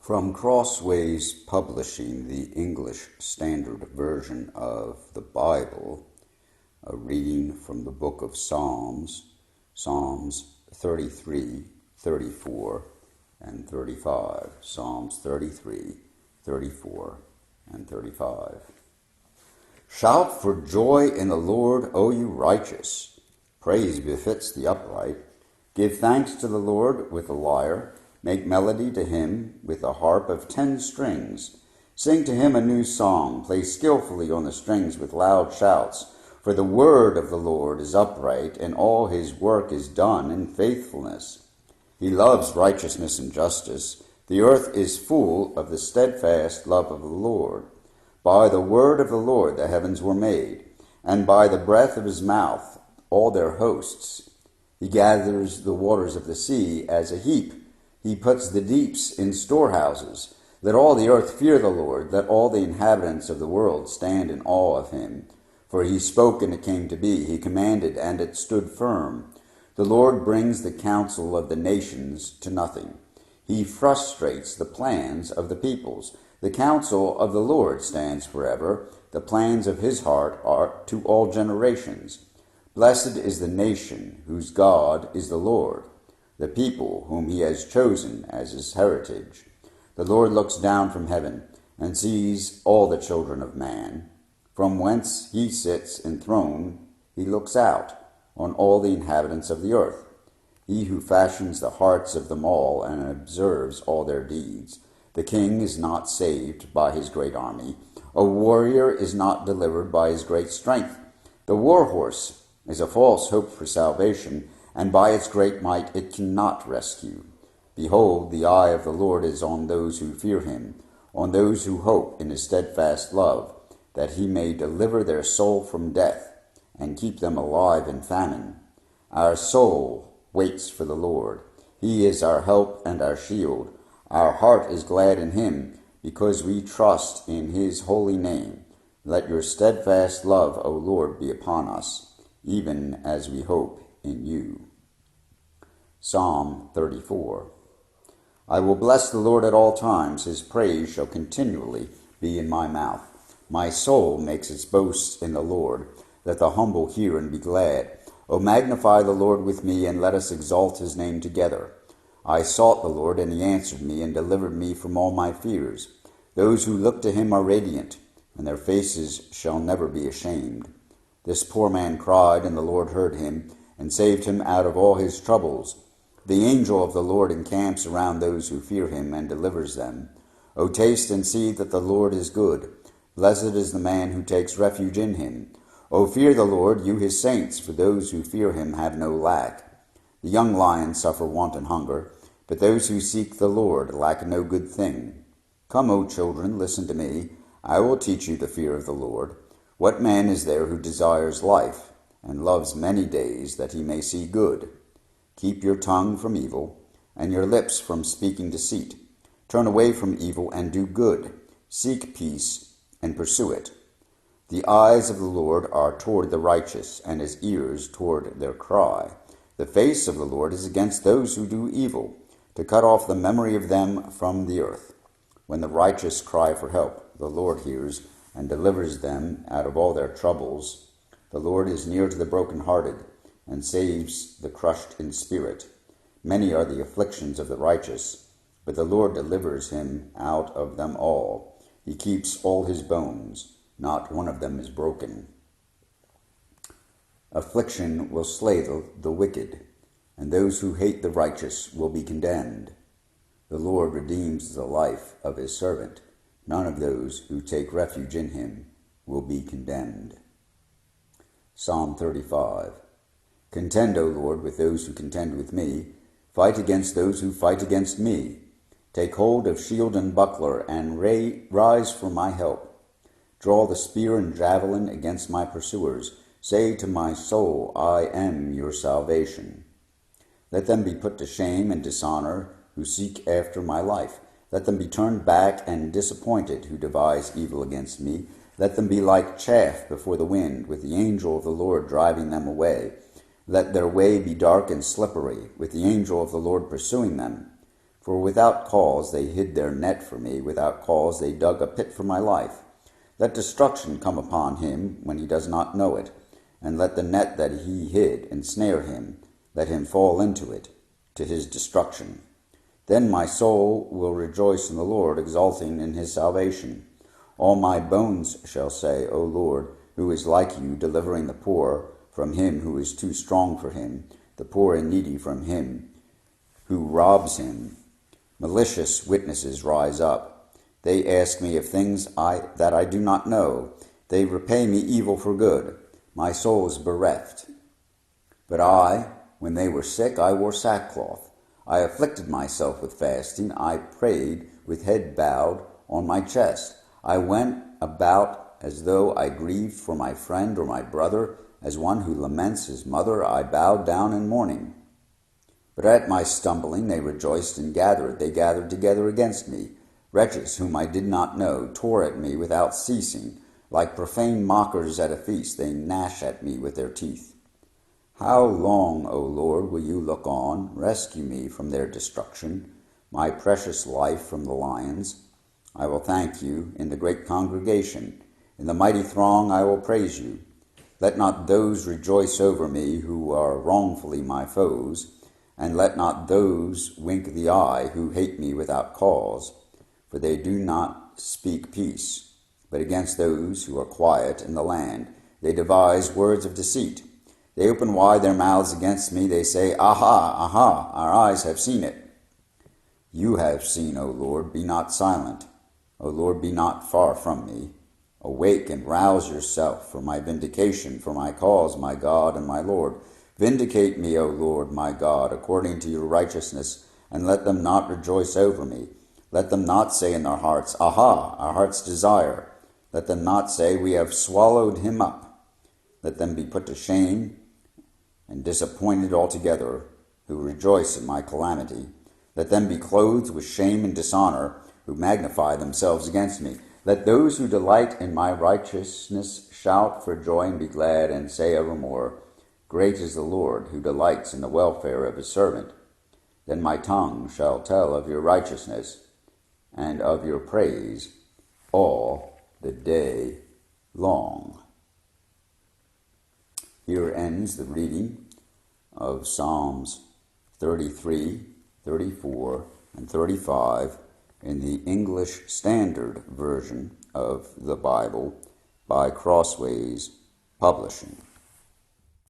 From Crossways Publishing, the English Standard Version of the Bible, a reading from the book of Psalms, Psalms 33, 34, and 35. Psalms 33, 34, and 35. Shout for joy in the Lord, O you righteous. Praise befits the upright. Give thanks to the Lord with a lyre. Make melody to him with a harp of 10 strings. Sing to him a new song. Play skillfully on the strings with loud shouts. For the word of the Lord is upright, and all his work is done in faithfulness. He loves righteousness and justice. The earth is full of the steadfast love of the Lord. By the word of the Lord the heavens were made, and by the breath of his mouth all their hosts. He gathers the waters of the sea as a heap. He puts the deeps in storehouses. Let all the earth fear the Lord. Let all the inhabitants of the world stand in awe of him. For he spoke, and it came to be. He commanded, and it stood firm. The Lord brings the counsel of the nations to nothing. He frustrates the plans of the peoples. The counsel of the Lord stands forever. The plans of his heart are to all generations. Blessed is the nation whose God is the Lord, the people whom he has chosen as his heritage. The Lord looks down from heaven and sees all the children of man. From whence he sits enthroned, he looks out on all the inhabitants of the earth. He who fashions the hearts of them all and observes all their deeds. The king is not saved by his great army. A warrior is not delivered by his great strength. The war horse is a false hope for salvation, and by its great might it cannot rescue. Behold, the eye of the Lord is on those who fear him, on those who hope in his steadfast love, that he may deliver their soul from death, and keep them alive in famine. Our soul waits for the Lord. He is our help and our shield. Our heart is glad in him, because we trust in his holy name. Let your steadfast love, O Lord, be upon us, even as we hope in you. Psalm 34. I will bless the Lord at all times. His praise shall continually be in my mouth. My soul makes its boast in the Lord. Let the humble hear and be glad. O magnify the Lord with me, and let us exalt his name together. I sought the Lord, and he answered me and delivered me from all my fears. Those who look to him are radiant, and their faces shall never be ashamed. This poor man cried, and the Lord heard him, and saved him out of all his troubles. The angel of the Lord encamps around those who fear him, and delivers them. O taste and see that the Lord is good. Blessed is the man who takes refuge in him. O fear the Lord, you his saints, for those who fear him have no lack. The young lions suffer want and hunger, but those who seek the Lord lack no good thing. Come, O children, listen to me. I will teach you the fear of the Lord. What man is there who desires life, and loves many days, that he may see good? Keep your tongue from evil, and your lips from speaking deceit. Turn away from evil and do good. Seek peace and pursue it. The eyes of the Lord are toward the righteous, and his ears toward their cry. The face of the Lord is against those who do evil, to cut off the memory of them from the earth. When the righteous cry for help, the Lord hears and delivers them out of all their troubles. The Lord is near to the brokenhearted, and saves the crushed in spirit. Many are the afflictions of the righteous, but the Lord delivers him out of them all. He keeps all his bones, not one of them is broken. Affliction will slay the wicked, and those who hate the righteous will be condemned. The Lord redeems the life of his servant. None of those who take refuge in him will be condemned. Psalm 35. Contend, O Lord, with those who contend with me. Fight against those who fight against me. Take hold of shield and buckler, and rise for my help. Draw the spear and javelin against my pursuers. Say to my soul, I am your salvation. Let them be put to shame and dishonor who seek after my life. Let them be turned back and disappointed who devise evil against me. Let them be like chaff before the wind, with the angel of the Lord driving them away. Let their way be dark and slippery, with the angel of the Lord pursuing them. For without cause they hid their net for me, without cause they dug a pit for my life. Let destruction come upon him when he does not know it, and let the net that he hid ensnare him, let him fall into it, to his destruction. Then my soul will rejoice in the Lord, exulting in his salvation. All my bones shall say, O Lord, who is like you, delivering the poor from him who is too strong for him, the poor and needy from him who robs him. Malicious witnesses rise up. They ask me of things that I do not know. They repay me evil for good. My soul is bereft. But when they were sick, I wore sackcloth. I afflicted myself with fasting. I prayed with head bowed on my chest. I went about as though I grieved for my friend or my brother, as one who laments his mother. I bowed down in mourning. But at my stumbling they rejoiced and gathered. They gathered together against me. Wretches whom I did not know tore at me without ceasing. Like profane mockers at a feast, they gnash at me with their teeth. How long, O Lord, will you look on? Rescue me from their destruction, my precious life from the lions. I will thank you in the great congregation. In the mighty throng I will praise you. Let not those rejoice over me who are wrongfully my foes, and let not those wink the eye who hate me without cause, for they do not speak peace, but against those who are quiet in the land they devise words of deceit. They open wide their mouths against me. They say, Aha, aha, our eyes have seen it. You have seen, O Lord, be not silent. O Lord, be not far from me. Awake and rouse yourself for my vindication, for my cause, my God and my Lord. Vindicate me, O Lord, my God, according to your righteousness, and let them not rejoice over me. Let them not say in their hearts, Aha, our heart's desire. Let them not say, We have swallowed him up. Let them be put to shame and disappointed altogether, who rejoice in my calamity. Let them be clothed with shame and dishonor, who magnify themselves against me. Let those who delight in my righteousness shout for joy and be glad, and say evermore, Great is the Lord, who delights in the welfare of his servant. Then my tongue shall tell of your righteousness and of your praise all the day long. Here ends the reading of Psalms 33, 34, and 35 in the English Standard Version of the Bible by Crossways Publishing.